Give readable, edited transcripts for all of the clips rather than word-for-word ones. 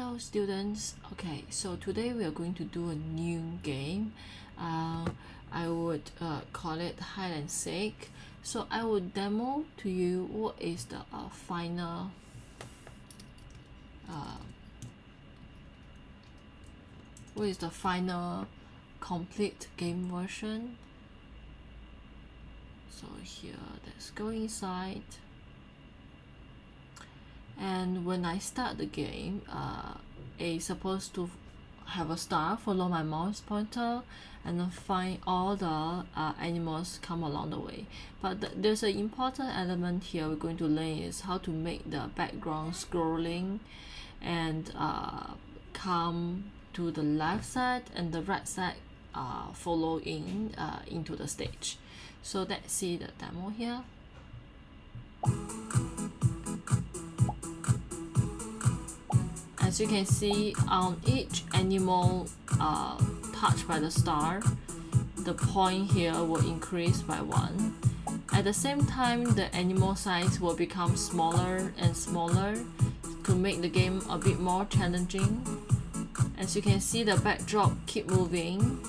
Hello students. Okay, so today we are going to do a new game. I would call it hide and seek. So I would demo to you what is the final complete game version. So here, let's go inside. And when I start the game, it's supposed to have a star, follow my mouse pointer, and then find all the animals come along the way. But there's an important element here we're going to learn is how to make the background scrolling and come to the left side and the right side follow into the stage. So let's see the demo here. As you can see, on each animal touched by the star, the point here will increase by 1. At the same time, the animal size will become smaller and smaller to make the game a bit more challenging. As you can see, the backdrop keep moving,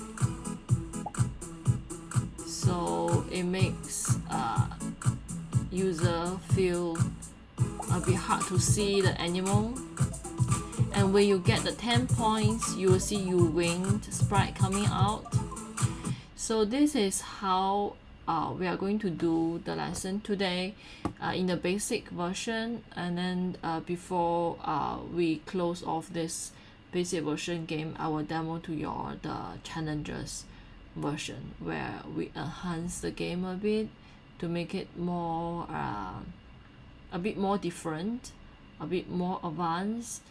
so it makes user feel a bit hard to see the animal. And when you get the 10 points, you will see you winged sprite coming out. So this is how we are going to do the lesson today in the basic version. And then before we close off this basic version game, I will demo to you the challenges version where we enhance the game a bit to make it more a bit more different, a bit more advanced.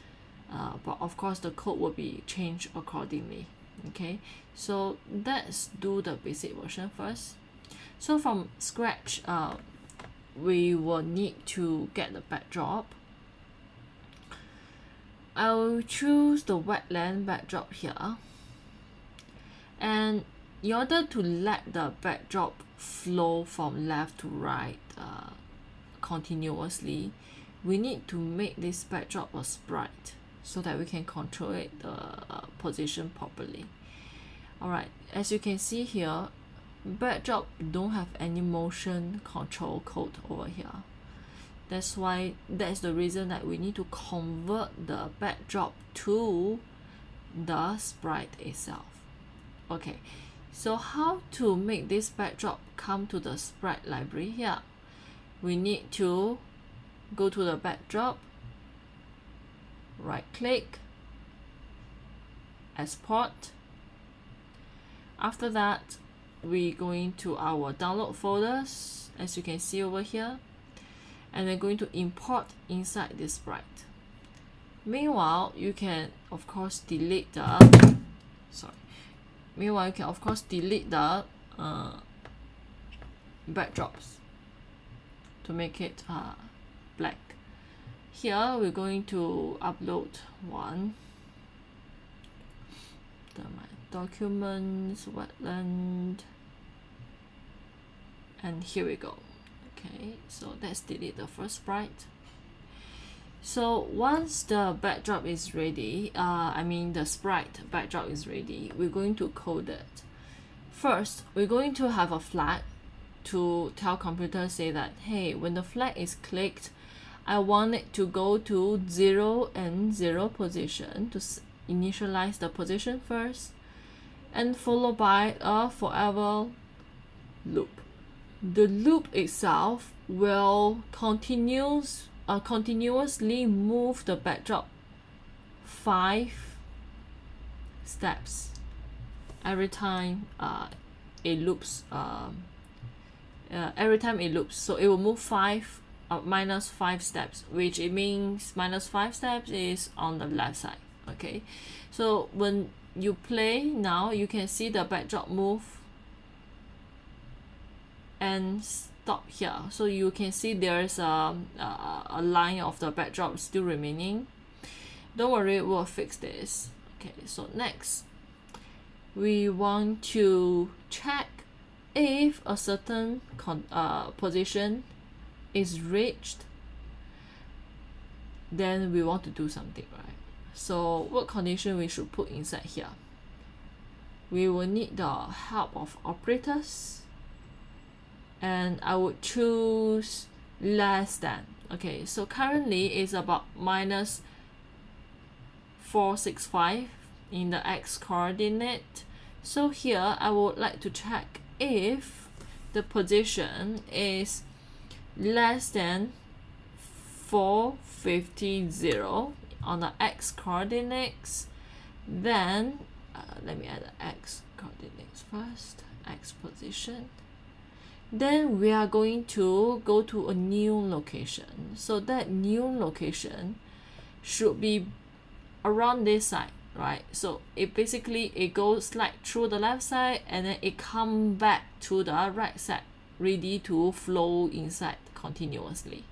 But of course the code will be changed accordingly. Okay, so let's do the basic version first. So from scratch, we will need to get the backdrop. I'll choose the wetland backdrop here, and in order to let the backdrop flow from left to right continuously, we need to make this backdrop a sprite so that we can control it the position properly. Alright, as you can see here, backdrop don't have any motion control code over here. That's the reason that we need to convert the backdrop to the sprite itself. Okay, so how to make this backdrop come to the sprite library here? We need to go to the backdrop, right click, export. After that, we're going to our download folders, as you can see over here, and then going to import inside this sprite. Meanwhile, you can of course delete the backdrops to make it black. Here we're going to upload one, my documents, wetland, and here we go. Okay, so let's delete the first sprite. So once the backdrop is ready, the sprite backdrop is ready, we're going to code it. First, we're going to have a flag to tell computer, say that, hey, when the flag is clicked, I want it to go to 0 and 0 position to initialize the position first, and followed by a forever loop. The loop itself will continuously move the backdrop 5 steps every time it loops. So it will move minus 5 steps, which it means minus 5 steps is on the left side. Okay, so when you play now, you can see the backdrop move and stop here. So you can see there's a line of the backdrop still remaining. Don't worry, we'll fix this. Okay, so next we want to check if a certain position is reached, then we want to do something, right? So what condition we should put inside here? We will need the help of operators, and I would choose less than. Okay, so currently it's about minus 465 in the x coordinate. So here I would like to check if the position is less than 450 on the x coordinates, then let me add the x coordinates first, x position. Then we are going to go to a new location. So that new location should be around this side, right? So it basically it goes like through the left side and then it come back to the right side, ready to flow inside continuously.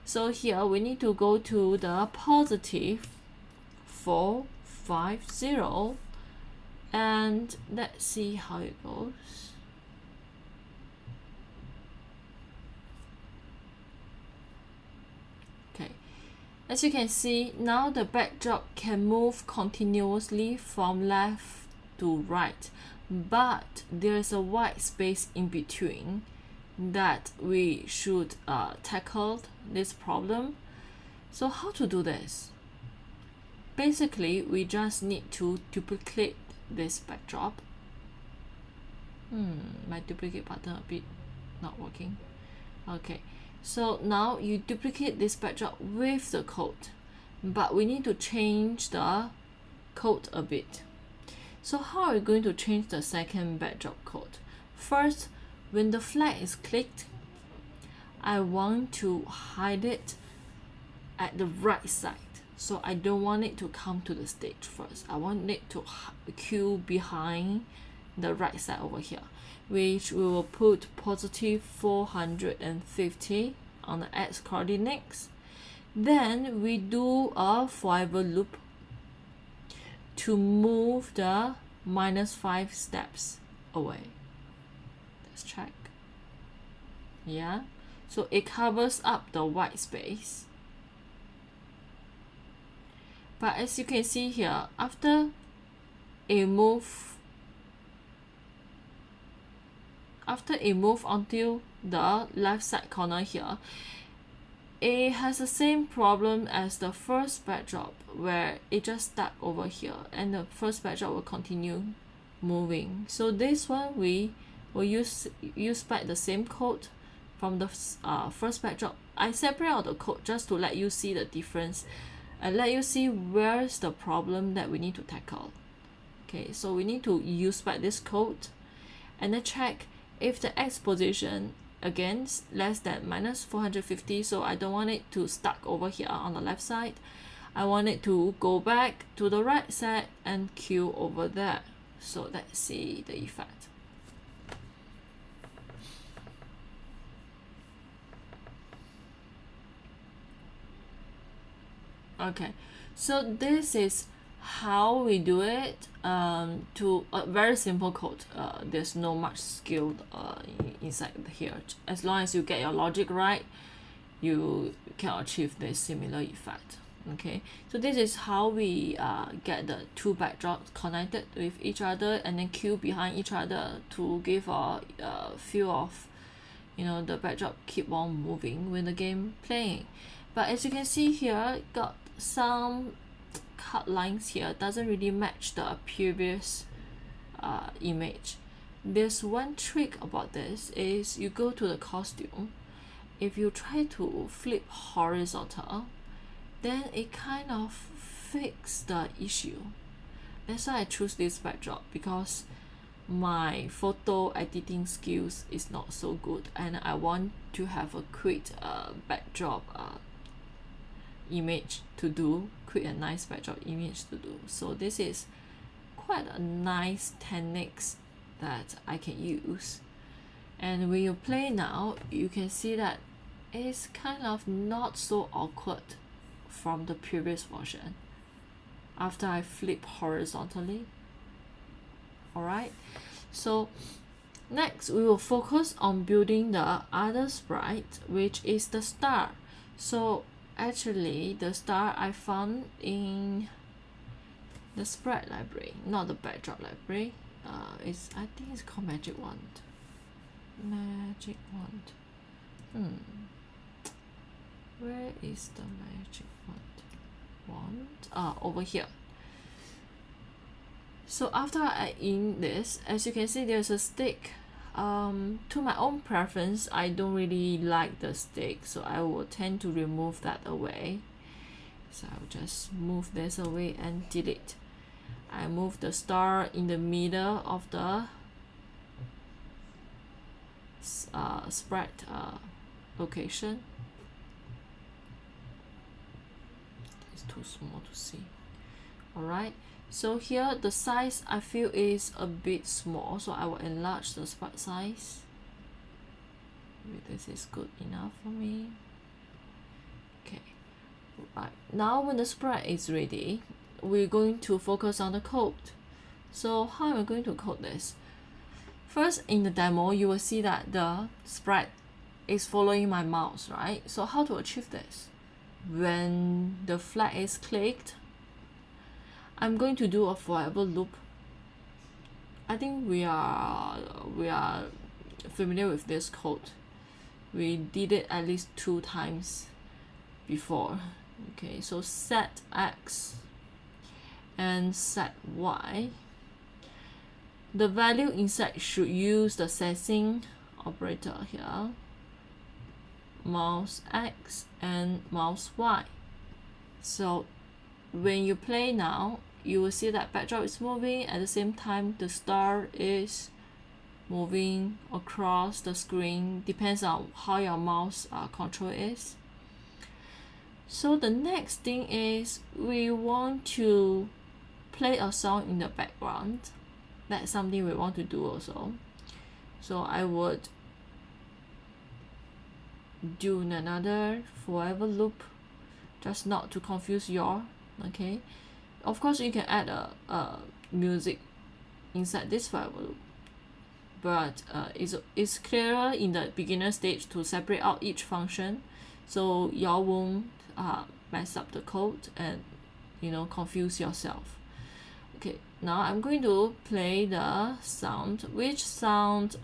So here we need to go to the positive 450 and let's see how it goes. Okay, as you can see, now the backdrop can move continuously from left to right, but there is a white space in between that we should tackle this problem. So how to do this? Basically, we just need to duplicate this backdrop. My duplicate button a bit not working. Okay, so now you duplicate this backdrop with the code, but we need to change the code a bit. So how are we going to change the second backdrop code? First, when the flag is clicked, I want to hide it at the right side. So I don't want it to come to the stage first. I want it to queue behind the right side over here, which we will put positive 450 on the x coordinates. Then we do a forever loop to move the -5 steps away. Let's check. Yeah, so it covers up the white space. But as you can see here, after it move until the left side corner here, it has the same problem as the first backdrop where it just stuck over here and the first backdrop will continue moving. So this one we will use back the same code from the first backdrop. I separate out the code just to let you see the difference and let you see where's the problem that we need to tackle. Okay, so we need to use back this code and then check if the x position again less than -450. So I don't want it to stuck over here on the left side. I want it to go back to the right side and queue over there. So let's see the effect. Okay, so this is how we do it to a very simple code. There's no much skill inside here. As long as you get your logic right, you can achieve this similar effect. Okay, so this is how we get the two backdrops connected with each other and then queue behind each other to give a feel of, you know, the backdrop keep on moving when the game playing. But as you can see here, got some cut lines here, doesn't really match the previous image. There's one trick about this is you go to the costume. If you try to flip horizontal, then it kind of fix the issue. That's why I choose this backdrop, because my photo editing skills is not so good and I want to have a quick backdrop image to do, quick and nice backdrop image to do. So this is quite a nice techniques that I can use. And when you play now, you can see that it's kind of not so awkward from the previous version after I flip horizontally. Alright, so next we will focus on building the other sprite, which is the star. So actually the star I found in the sprite library, not the backdrop library. I think it's called magic wand. Magic wand. Where is the magic wand? Over here. So after I add in this, as you can see, there's a stick. To my own preference, I don't really like the stick, so I will tend to remove that away. So I'll just move this away and delete. I move the star in the middle of the sprite location. It's too small to see. Alright, so here the size I feel is a bit small, so I will enlarge the sprite size. Maybe this is good enough for me. Okay, right, now when the sprite is ready, we're going to focus on the code. So how am I going to code this? First, in the demo, you will see that the sprite is following my mouse, right? So how to achieve this? When the flag is clicked, I'm going to do a forever loop. I think we are familiar with this code. We did it at least 2 times before. Okay, so set X and set Y. The value inside should use the sensing operator here, mouse X and mouse Y. So when you play now, you will see that backdrop is moving. At the same time, the star is moving across the screen. Depends on how your mouse control is. So the next thing is we want to play a song in the background. That's something we want to do also. So I would do another forever loop, just not to confuse your. Okay, of course you can add a music inside this forever loop, but it's clearer in the beginner stage to separate out each function, so y'all won't mess up the code and confuse yourself. Okay, now I'm going to play the sound. Which sound?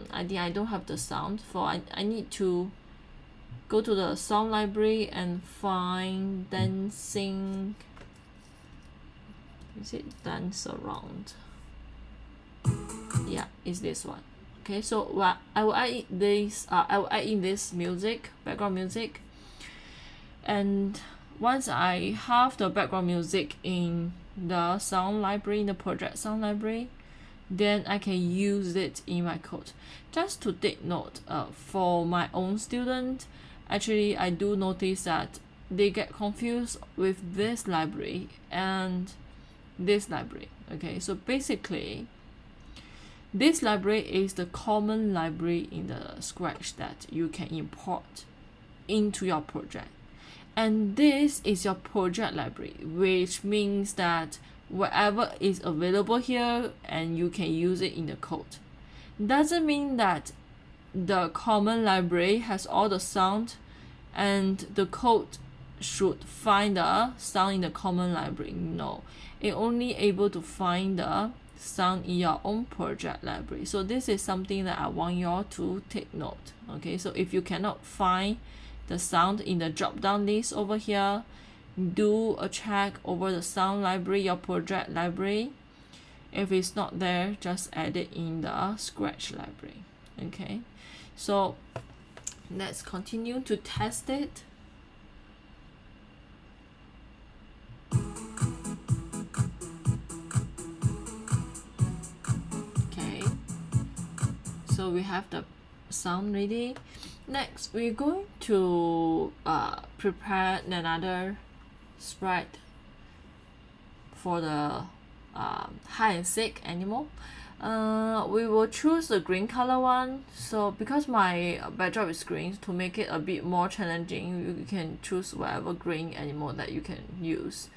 I think I don't have the sound for. I need to go to the sound library and find dancing. Is it dance around? Yeah, it's this one. Okay, so I will add this. I will add in this music, background music, and once I have the background music in the sound library, in the project sound library, then I can use it in my code. Just to take note, for my own student, actually I do notice that they get confused with this library and this library. Okay, so basically this library is the common library in the Scratch that you can import into your project. And this is your project library, which means that whatever is available here and you can use it in the code. Doesn't mean that the common library has all the sound and the code should find the sound in the common library. No, it only able to find the sound in your own project library. So this is something that I want you all to take note. Okay, so if you cannot find the sound in the drop down list over here, do a check over the sound library, your project library. If it's not there, just add it in the Scratch library. Okay, so let's continue to test it. Okay, so we have the sound ready. Next, we're going to prepare another sprite for the hide and seek animal. We will choose the green color one. So because my backdrop is green, to make it a bit more challenging, you can choose whatever green animal that you can use.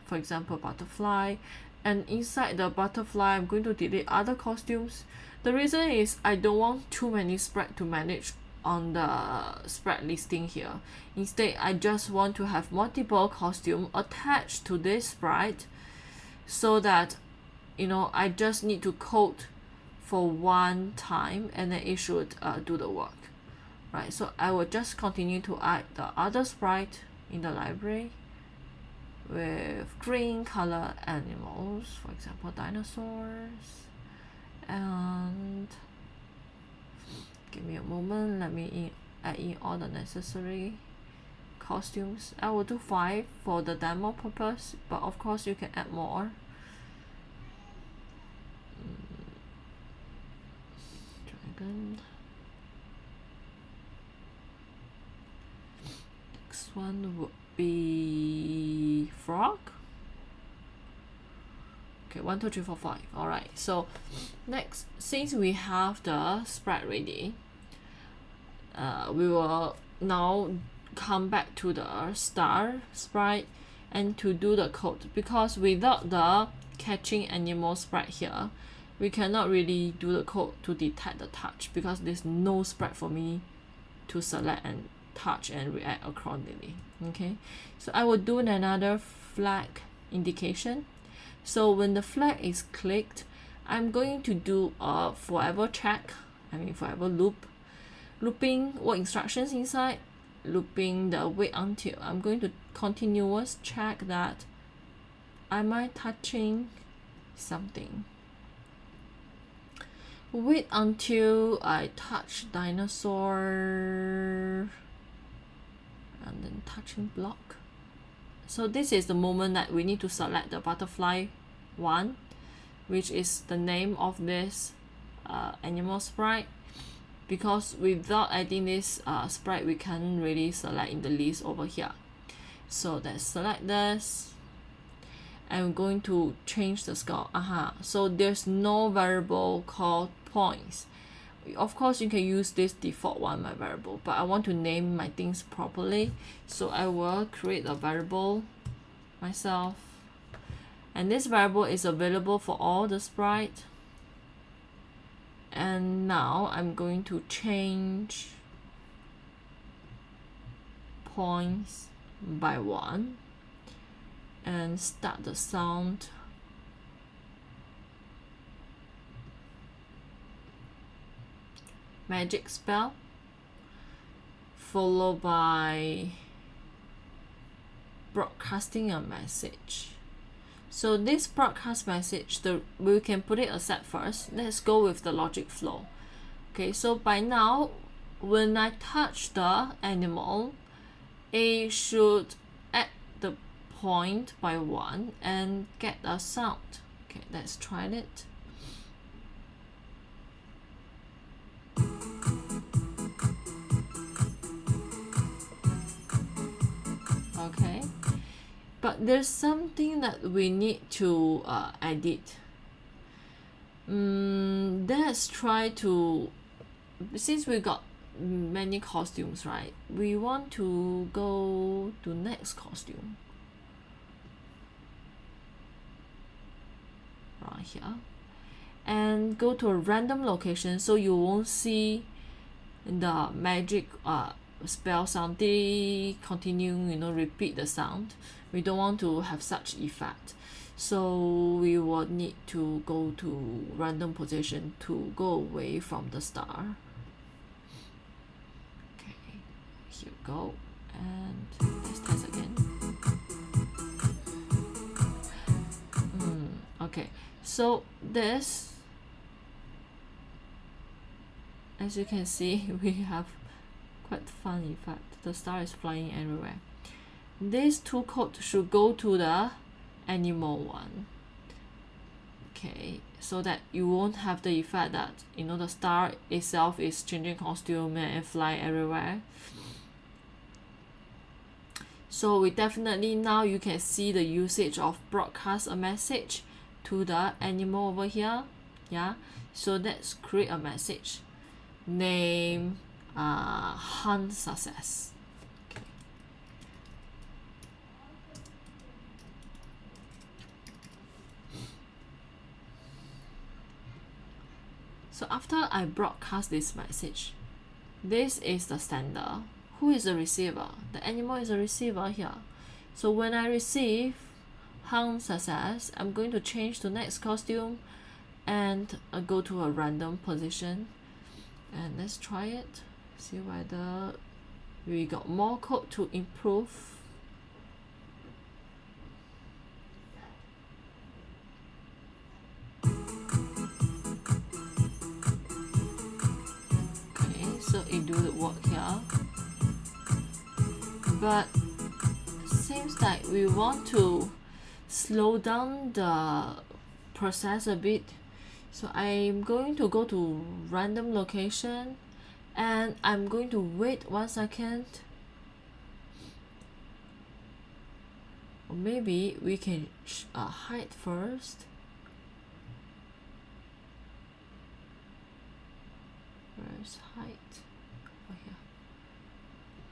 For example, butterfly. And inside the butterfly, I'm going to delete other costumes. The reason is I don't want too many sprites to manage on the sprite listing here. Instead, I just want to have multiple costume attached to this sprite, so that I just need to code for one time and then it should do the work, right? So I will just continue to add the other sprite in the library with green color animals, for example dinosaurs. And give me a moment, let me add in all the necessary costumes. I will do 5 for the demo purpose, but of course you can add more. Dragon. Next one would be frog. Okay, 1 2 3 4 5. All right, so next, since we have the sprite ready, we will now come back to the star sprite and to do the code, because without the catching animal sprite here, we cannot really do the code to detect the touch, because there's no sprite for me to select and touch and react accordingly. Okay, so I will do another flag indication. So when the flag is clicked, I'm going to do a forever check, forever loop, looping what instructions inside, looping the wait until. I'm going to continuous check that am I touching something. Wait until I touch dinosaur and then touching block. So this is the moment that we need to select the butterfly one, which is the name of this animal sprite, because without adding this sprite we can't really select in the list over here. So let's select this. I'm going to change the score. So there's no variable called points. Of course you can use this default one, my variable, but I want to name my things properly, so I will create a variable myself, and this variable is available for all the sprite. And now I'm going to change points by 1 and start the sound magic spell, followed by broadcasting a message. So this broadcast message, we can put it aside first. Let's go with the logic flow. Okay, so by now, when I touch the animal, it should add the point by 1 and get a sound. Okay, let's try it. Okay, but there's something that we need to edit. Let's try to, since we got many costumes, right? We want to go to next costume right here and go to a random location, so you won't see the magic spell sound. They continue, repeat the sound. We don't want to have such effect, so we will need to go to random position to go away from the star. Okay, here we go, and let's test again. Okay, so this, as you can see, we have quite fun effect. The star is flying everywhere. These two codes should go to the animal one. Okay, so that you won't have the effect that the star itself is changing costume and fly everywhere. So we definitely, now you can see the usage of broadcast a message to the animal over here. Yeah, so let's create a message. Name hunt success. Okay. So after I broadcast this message, this is the sender. Who is the receiver? The animal is the receiver here. So when I receive hung success, I'm going to change to next costume and go to a random position, and let's try it, see whether we got more code to improve. Okay, so it do the work here, but seems like we want to slow down the process a bit. So I'm going to go to random location and I'm going to wait 1 second. Or maybe we can hide first. Where's hide? Oh, here.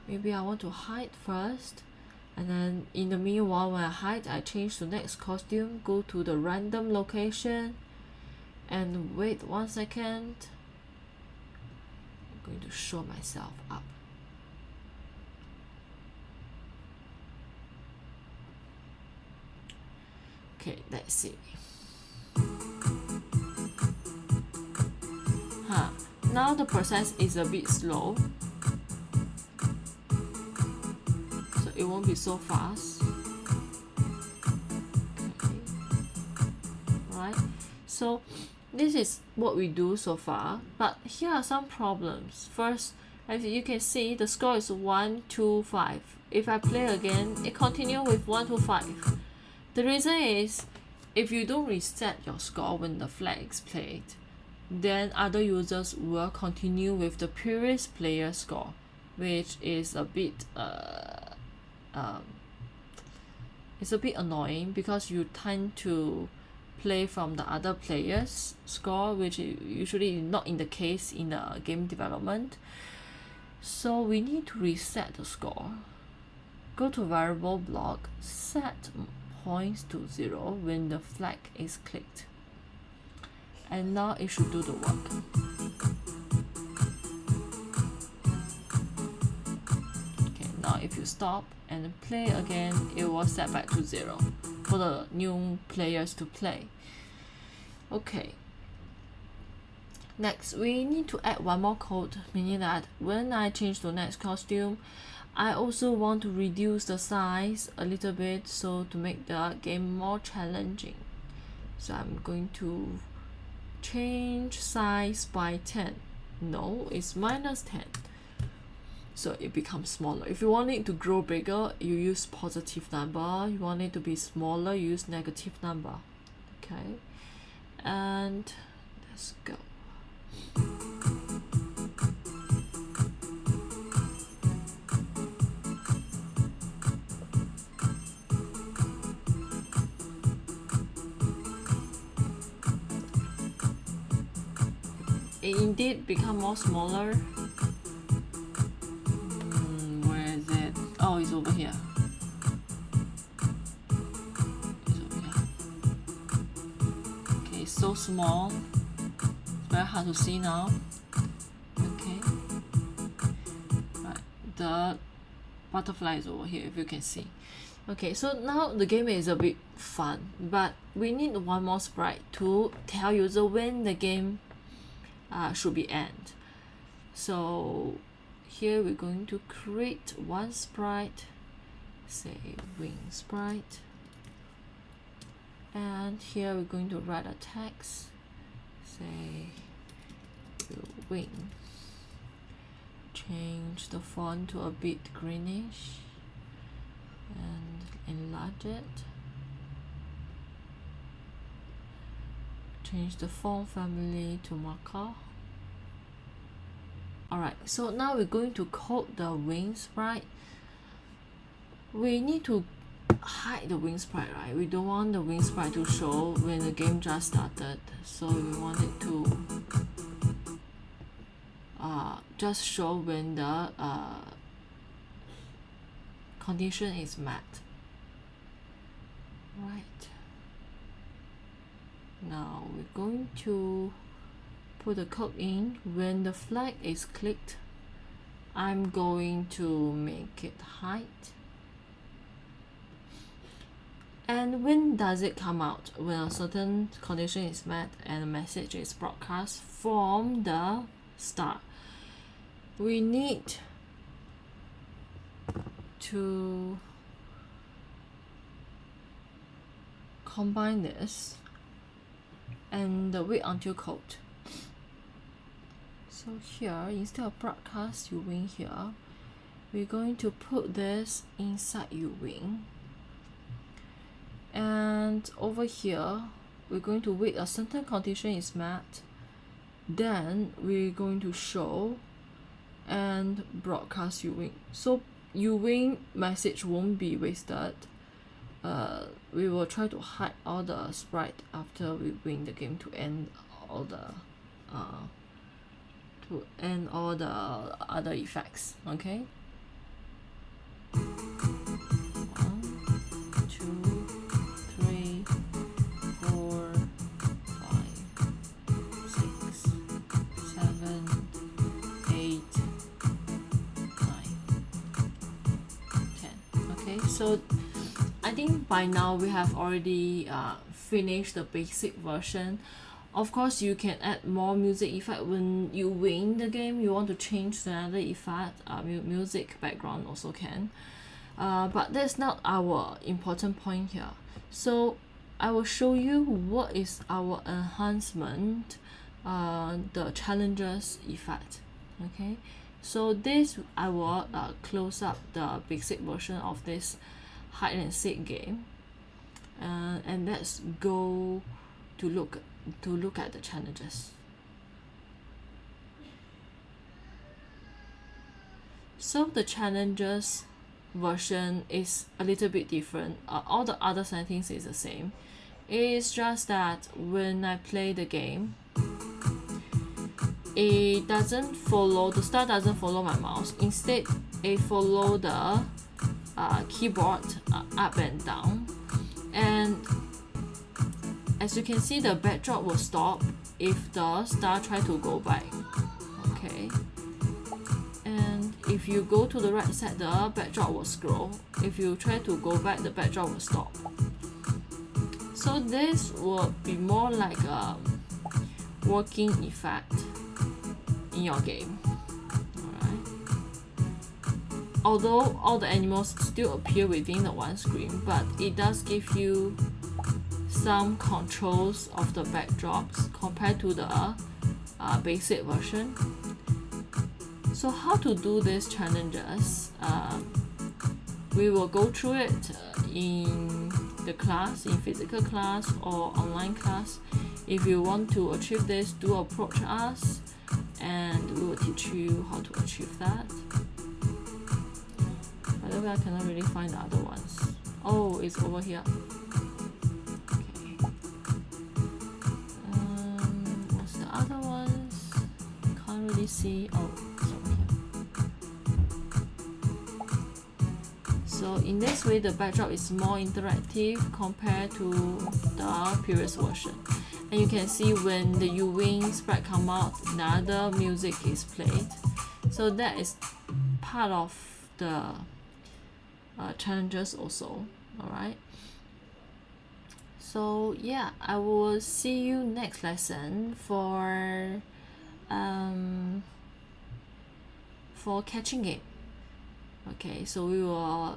Maybe I want to hide first. And then in the meanwhile, when I hide, I change to next costume, go to the random location and wait 1 second. I'm going to show myself up. Okay, let's see. Now the process is a bit slow, so it won't be so fast. Okay. Right, so this is what we do so far, but here are some problems. First, as you can see, the score is 1, 2, 5. If I play again, it continues with 1 to 5. The reason is, if you don't reset your score when the flag is played, then other users will continue with the previous player's score, which is a bit it's a bit annoying because you tend to play from the other player's score, which is usually not in the case in the game development. So we need to reset the score. Go to variable block, set points to 0 when the flag is clicked. And now it should do the work. Okay, now if you stop and play again, it will set back to 0 for the new players to play. Okay. Next, we need to add one more code, meaning that when I change to next costume, I also want to reduce the size a little bit, so to make the game more challenging. So I'm going to change size by 10. No, it's -10. So it becomes smaller. If you want it to grow bigger, you use positive number. You want it to be smaller, you use negative number. Okay, and let's go. It indeed become more smaller. Where is it? Oh, it's over here. It's over here. Okay, it's so small. It's very hard to see now. Okay. Right, the butterfly is over here, if you can see. Okay, so now the game is a bit fun, but we need one more sprite to tell user when the game should be end. So here we're going to create one sprite, say wing sprite, and here we're going to write a text, say wing, change the font to a bit greenish and enlarge it, change the font family to marker. Alright, so now we're going to code the wing sprite. We need to hide the wing sprite, right? We don't want the wing sprite to show when the game just started, so we want it to just show when the condition is met. Right. Now we're going to put the code in when the flag is clicked. I'm going to make it height. And when does it come out? When a certain condition is met and a message is broadcast from the start. We need to combine this and the wait until code. So here, instead of broadcast uwing here, we're going to put this inside uwing. And over here, we're going to wait a certain condition is met. Then we're going to show and broadcast uwing. So uwing message won't be wasted. We will try to hide all the sprite after we win the game to end all the other effects. Okay. 1, 2, 3, 4, 5, 6, 7, 8, 9, 10. Okay, so I think by now we have already finished the basic version. Of course, you can add more music effect when you win the game. You want to change to another effect, music background also can. But that's not our important point here. So I will show you what is our enhancement, the challenges effect. Okay, so this I will close up the basic version of this hide and seek game, and let's go to look at the challenges. So the challenges version is a little bit different. All the other settings is the same. It's just that when I play the game, it doesn't follow, the star doesn't follow my mouse. Instead, it follow the keyboard up and down. And as you can see, the backdrop will stop if the star try to go by. Okay. And if you go to the right side, the backdrop will scroll. If you try to go back, the backdrop will stop. So this will be more like a working effect in your game. Alright. Although all the animals still appear within the one screen, but it does give you some controls of the backdrops compared to the basic version. So how to do these challenges? We will go through it in the class, in physical class or online class. If you want to achieve this, do approach us and we will teach you how to achieve that. By the way, I cannot really find the other ones. Oh, it's over here. Okay. What's the other ones? Can't really see. Oh, it's over here. So in this way, the backdrop is more interactive compared to the previous version. And you can see when the uwing sprite come out, the other music is played. So that is part of the challenges also. Alright. So yeah, I will see you next lesson for catching game. Okay, so we will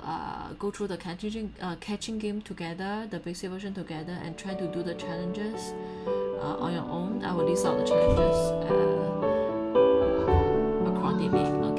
go through the catching game together, the basic version together, and try to do the challenges on your own. I will list out the challenges accordingly. Okay.